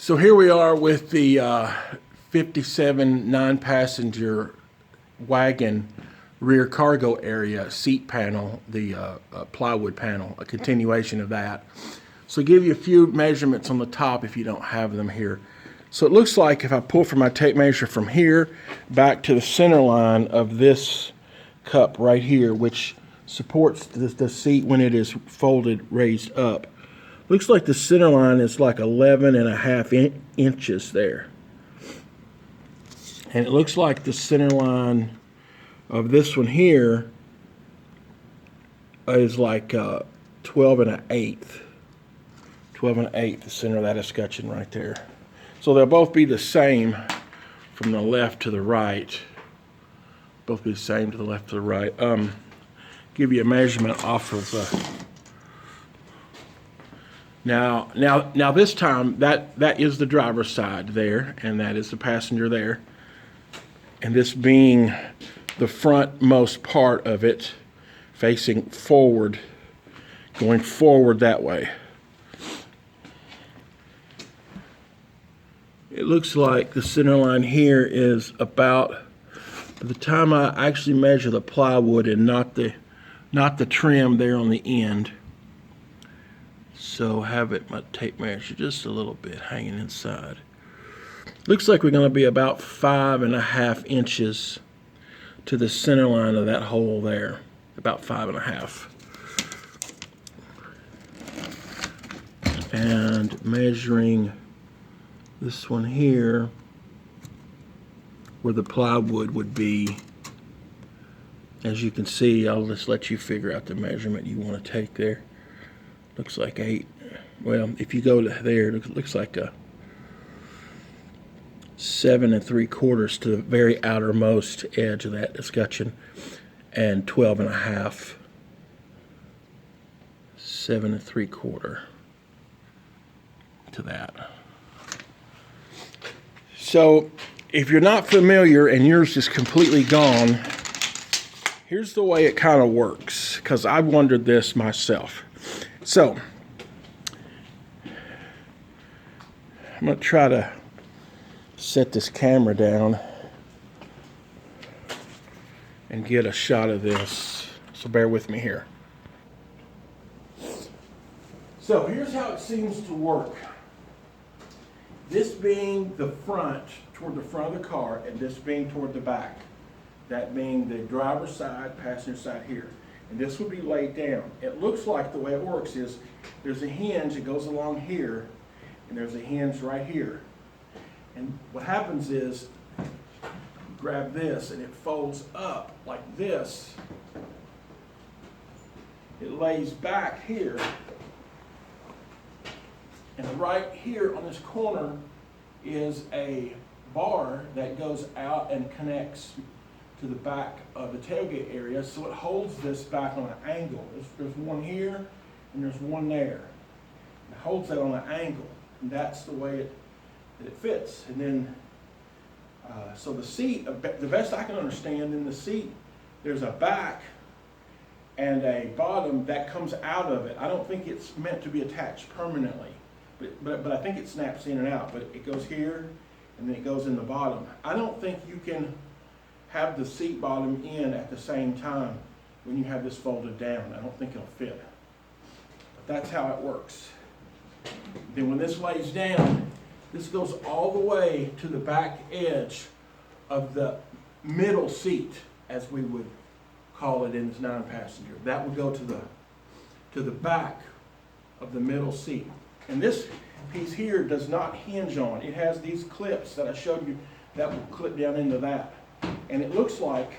So here we are with the 57 9-passenger wagon rear cargo area seat panel, the plywood panel, a continuation of that. So give you a few measurements on the top if you don't have them here. So it looks like if I pull from my tape measure from here back to the center line of this cup right here, which supports the seat when it is folded, raised up. Looks like the center line is like 11.5 inches there. And it looks like the center line of this one here is like 12.125. 12.125, the center of that escutcheon right there. So they'll both be the same from the left to the right. Both be the same to the left to the right. Give you a measurement off of Now this time, that is the driver's side there, and that is the passenger there. And this being the frontmost part of it, facing forward, going forward that way. It looks like the center line here is about, by the time I actually measure the plywood and not the trim there on the end. So have it, my tape measure just a little bit hanging inside. Looks like we're going to be about 5.5 inches to the center line of that hole there. About 5.5. And measuring this one here, where the plywood would be, as you can see, I'll just let you figure out the measurement you want to take there. Looks like 8. Well, if you go to there, it looks like a 7 3/4 to the very outermost edge of that escutcheon, and 12.5. 7 3/4 to that. So, if you're not familiar and yours is completely gone, here's the way it kind of works, because I wondered this myself. So, I'm going to try to set this camera down and get a shot of this. So bear with me here. So here's how it seems to work. This being the front, toward the front of the car, and this being toward the back. That being the driver's side, passenger side here. And this would be laid down. It looks like the way it works is there's a hinge that goes along here, and there's a hinge right here. And what happens is, you grab this and it folds up like this. It lays back here. And right here on this corner is a bar that goes out and connects to the back of the tailgate area, so it holds this back on an angle. There's one here and there's one there. It holds that on an angle, and that's the way that it fits. And then, so the seat, the best I can understand, in the seat, there's a back and a bottom that comes out of it. I don't think it's meant to be attached permanently, but I think it snaps in and out. But it goes here, and then it goes in the bottom. I don't think you can have the seat bottom in at the same time when you have this folded down. I don't think it'll fit. But that's how it works. Then when this lays down, this goes all the way to the back edge of the middle seat, as we would call it in this 9-passenger. That would go to the back of the middle seat. And this piece here does not hinge on. It has these clips that I showed you that will clip down into that. And it looks like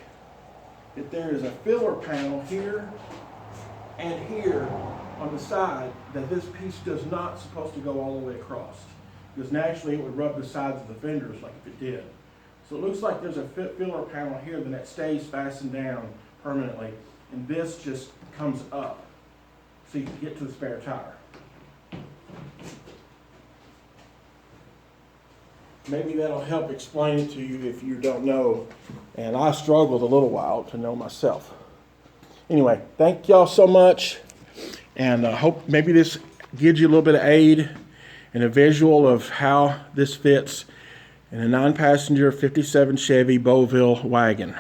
that there is a filler panel here and here on the side, that this piece does not supposed to go all the way across, because naturally it would rub the sides of the fenders like if it did. So it looks like there's a filler panel here that stays fastened down permanently, and this just comes up so you can get to the spare tire. Maybe that'll help explain it to you if you don't know. And I struggled a little while to know myself. Anyway, thank y'all so much. And I hope maybe this gives you a little bit of aid and a visual of how this fits in a 9-passenger 57 Chevy beauville wagon.